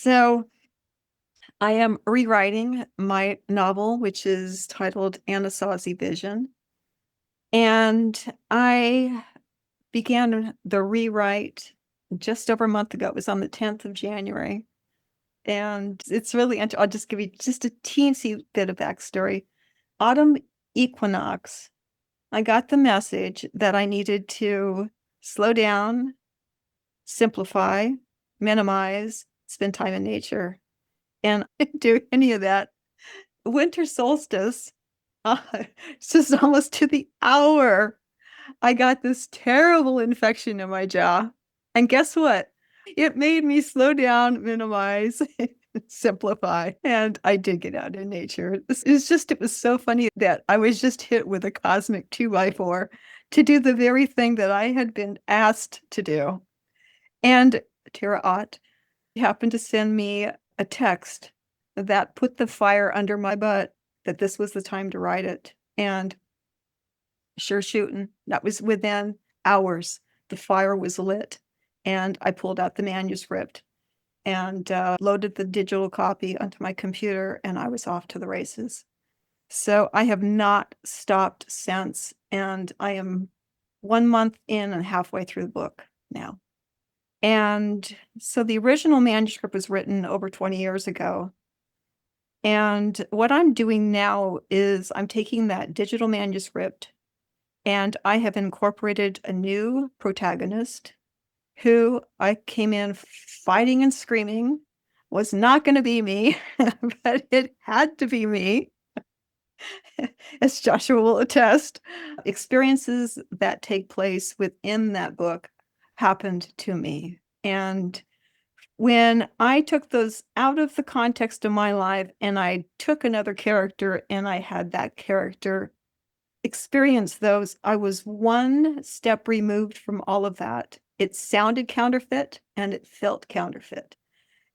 So I am rewriting my novel, which is titled Anasazi Vision. And I began the rewrite just over a month ago. It was on the 10th of January. And it's really, I'll just give you just a teensy bit of backstory. Autumn equinox, I got the message that I needed to slow down, simplify, minimize, spend time in nature. And I didn't do any of that. Winter solstice, uh, it's just almost to the hour. I got this terrible infection in my jaw. And guess what? It made me slow down, minimize, simplify. And I did get out in nature. It was so funny that I was just hit with a cosmic 2x4 to do the very thing that I had been asked to do. And Tara Ott happened to send me a text that put the fire under my butt, that this was the time to write it. And sure shooting, that was within hours. The fire was lit, and I pulled out the manuscript and loaded the digital copy onto my computer, and I was off to the races. So I have not stopped since, and I am 1 month in and halfway through the book now. And so the original manuscript was written over 20 years ago. And what I'm doing now is I'm taking that digital manuscript and I have incorporated a new protagonist who I came in fighting and screaming was not going to be me, but it had to be me, as Joshua will attest. Experiences that take place within that book happened to me. And when I took those out of the context of my life and I took another character and I had that character experience those, I was one step removed from all of that. It sounded counterfeit and it felt counterfeit.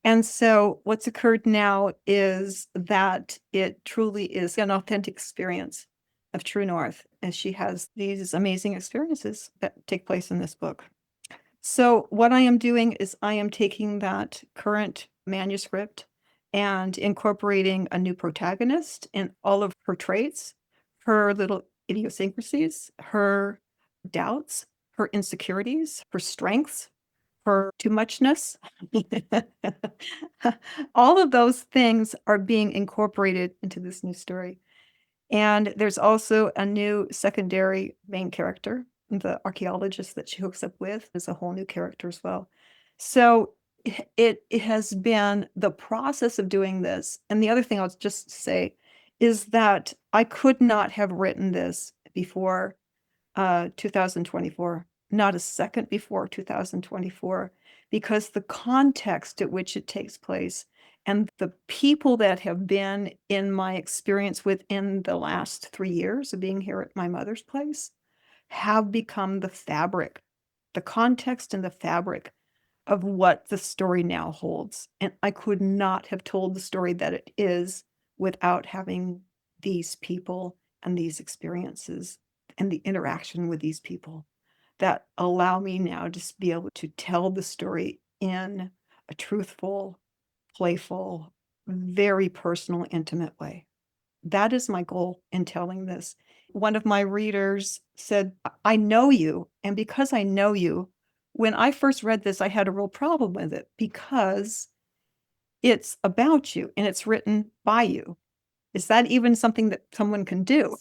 And so what's occurred now is that it truly is an authentic experience of True North, as she has these amazing experiences that take place in this book. So what I am doing is I am taking that current manuscript and incorporating a new protagonist and all of her traits, her little idiosyncrasies, her doubts, her insecurities, her strengths, her too muchness. All of those things are being incorporated into this new story. And there's also a new secondary main character. The archaeologist that she hooks up with is a whole new character as well. So it has been the process of doing this. And the other thing I'll just say is that I could not have written this before 2024, not a second before 2024, because the context at which it takes place and the people that have been in my experience within the last 3 years of being here at my mother's place have become the fabric, the context and the fabric of what the story now holds. And I could not have told the story that it is without having these people and these experiences and the interaction with these people that allow me now to be able to tell the story in a truthful, playful, very personal, intimate way. That is my goal in telling this. One of my readers said, I know you. And because I know you, when I first read this, I had a real problem with it because it's about you and it's written by you. Is that even something that someone can do?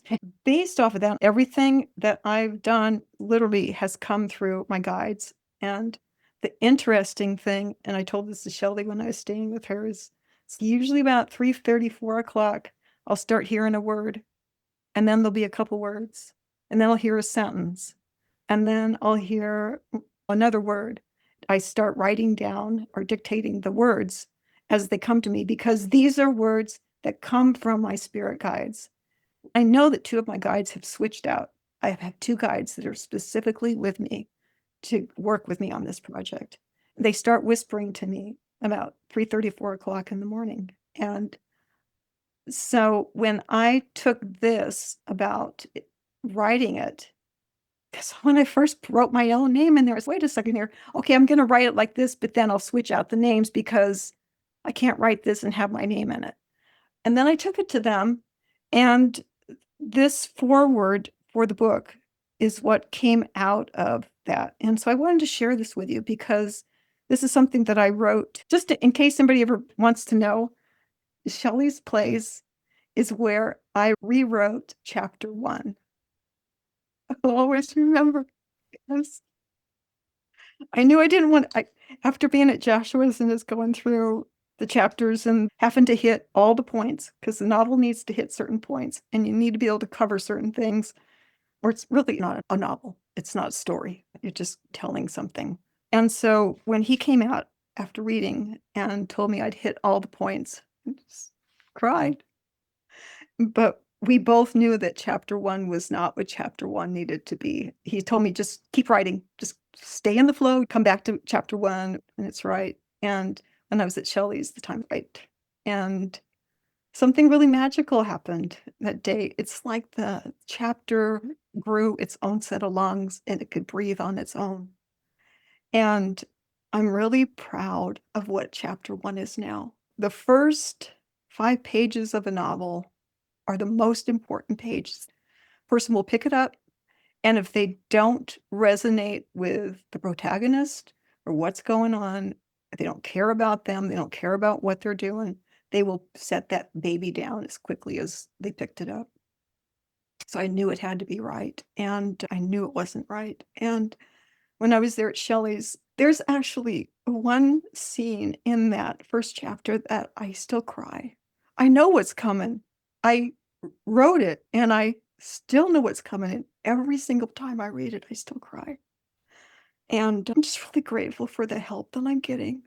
Based off of that, everything that I've done literally has come through my guides. And the interesting thing, and I told this to Shelley when I was staying with her, is it's usually about 3:30, 4 o'clock, I'll start hearing a word, and then there'll be a couple words, and then I'll hear a sentence, and then I'll hear another word. I start writing down or dictating the words as they come to me because these are words that come from my spirit guides. I know that two of my guides have switched out. I have had two guides that are specifically with me to work with me on this project. They start whispering to me about 3:30, 4 o'clock in the morning. And so when I took this about writing it, because when I first wrote my own name in there, I was, wait a second here. Okay, I'm going to write it like this, but then I'll switch out the names because I can't write this and have my name in it. And then I took it to them, and this foreword for the book is what came out of that. And so I wanted to share this with you because this is something that I wrote just in case somebody ever wants to know. Shelley's Plays is where I rewrote chapter 1. I'll always remember because I knew I didn't want after being at Joshua's and just going through the chapters and having to hit all the points because the novel needs to hit certain points and you need to be able to cover certain things, or it's really not a novel. It's not a story. You're just telling something. And so when he came out after reading and told me I'd hit all the points, I just cried. But we both knew that chapter 1 was not what chapter 1 needed to be. He told me, "Just keep writing. Just stay in the flow, come back to chapter 1, and it's right." And when I was at Shelley's, the time right. And something really magical happened that day. It's like the chapter grew its own set of lungs, and it could breathe on its own. And I'm really proud of what chapter 1 is now. The first 5 pages of a novel are the most important pages. Person will pick it up, and if they don't resonate with the protagonist or what's going on, if they don't care about them, they don't care about what they're doing, they will set that baby down as quickly as they picked it up. So I knew it had to be right, and I knew it wasn't right. And when I was there at Shelley's, there's actually one scene in that first chapter that I still cry. I know what's coming. I wrote it, and I still know what's coming, and every single time I read it, I still cry. And I'm just really grateful for the help that I'm getting.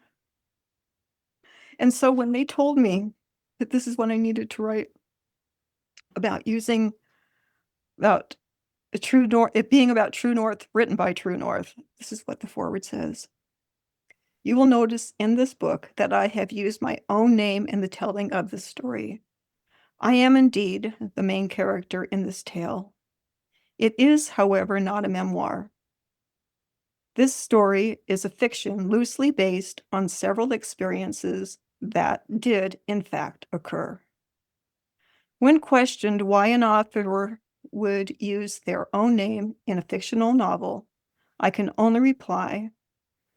And so when they told me that this is what I needed to write about using about the true north, it being about True North, written by True North, this is what the foreword says. You will notice in this book that I have used my own name in the telling of the story. I am indeed the main character in this tale. It is, however, not a memoir. This story is a fiction loosely based on several experiences that did, in fact, occur. When questioned why an author would use their own name in a fictional novel, I can only reply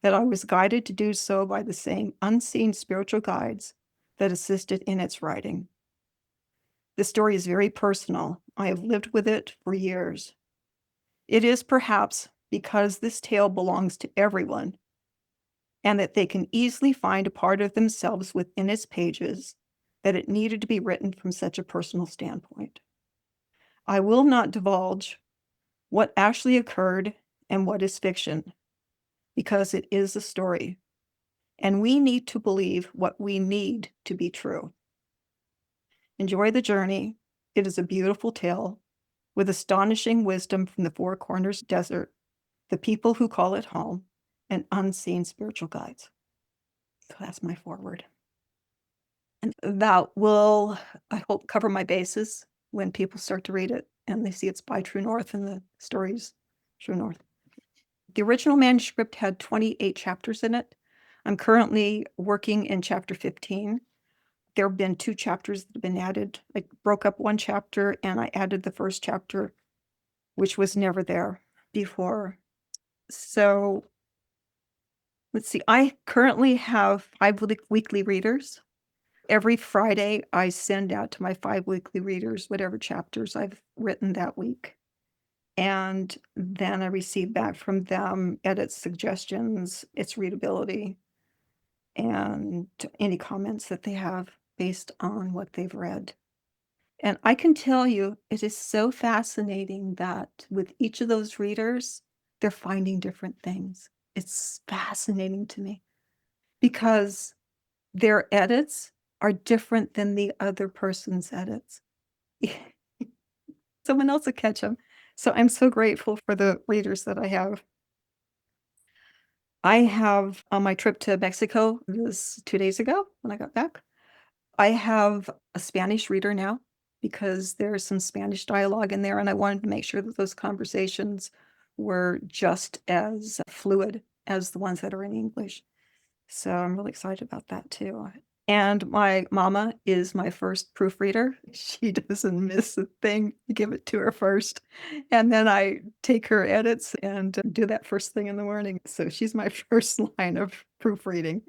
that I was guided to do so by the same unseen spiritual guides that assisted in its writing. The story is very personal. I have lived with it for years. It is perhaps because this tale belongs to everyone and that they can easily find a part of themselves within its pages that it needed to be written from such a personal standpoint. I will not divulge what actually occurred and what is fiction, because it is a story, and we need to believe what we need to be true. Enjoy the journey. It is a beautiful tale with astonishing wisdom from the Four Corners Desert, the people who call it home, and unseen spiritual guides. So that's my foreword. And that will, I hope, cover my bases when people start to read it and they see it's by True North and the story's True North. The original manuscript had 28 chapters in it. I'm currently working in chapter 15. There have been 2 chapters that have been added. I broke up one chapter and I added the first chapter, which was never there before. So let's see, I currently have 5 weekly readers. Every Friday, I send out to my 5 weekly readers whatever chapters I've written that week. And then I receive back from them edits, suggestions, its readability, and any comments that they have based on what they've read. And I can tell you, it is so fascinating that with each of those readers, they're finding different things. It's fascinating to me because their edits are different than the other person's edits. Someone else will catch them. So I'm so grateful for the readers that I have. I have on my trip to Mexico, it was 2 days ago when I got back, I have a Spanish reader now because there's some Spanish dialogue in there, and I wanted to make sure that those conversations were just as fluid as the ones that are in English. So I'm really excited about that too. And my mama is my first proofreader. She doesn't miss a thing. You give it to her first, and then I take her edits and do that first thing in the morning. So she's my first line of proofreading.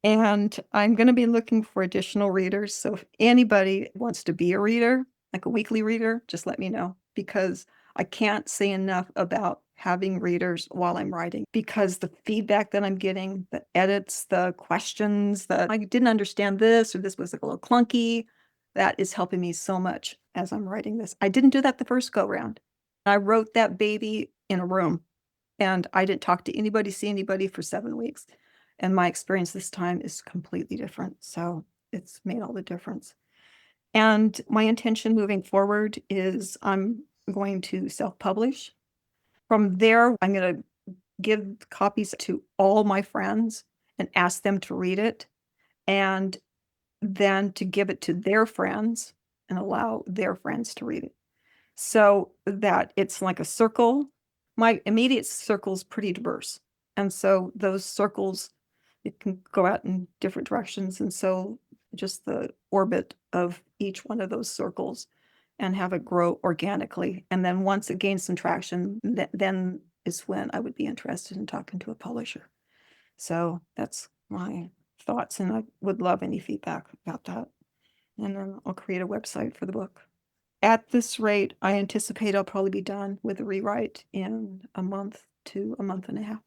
And I'm gonna be looking for additional readers, so if anybody wants to be a reader, like a weekly reader, just let me know, because I can't say enough about having readers while I'm writing, because the feedback that I'm getting, the edits, the questions, that I didn't understand this, or this was, like, a little clunky, that is helping me so much as I'm writing this. I didn't do that the first go round. I wrote that baby in a room. And I didn't talk to anybody, see anybody for 7 weeks, and my experience this time is completely different, so it's made all the difference. And my intention moving forward is I'm going to self-publish. From there, I'm gonna give copies to all my friends and ask them to read it, and then to give it to their friends and allow their friends to read it. So that it's like a circle. My immediate circle is pretty diverse, and so those circles, it can go out in different directions, and so just the orbit of each one of those circles and have it grow organically, and then once it gains some traction, then is when I would be interested in talking to a publisher. So that's my thoughts, and I would love any feedback about that, and then I'll create a website for the book. At this rate, I anticipate I'll probably be done with the rewrite in a month to a month and a half.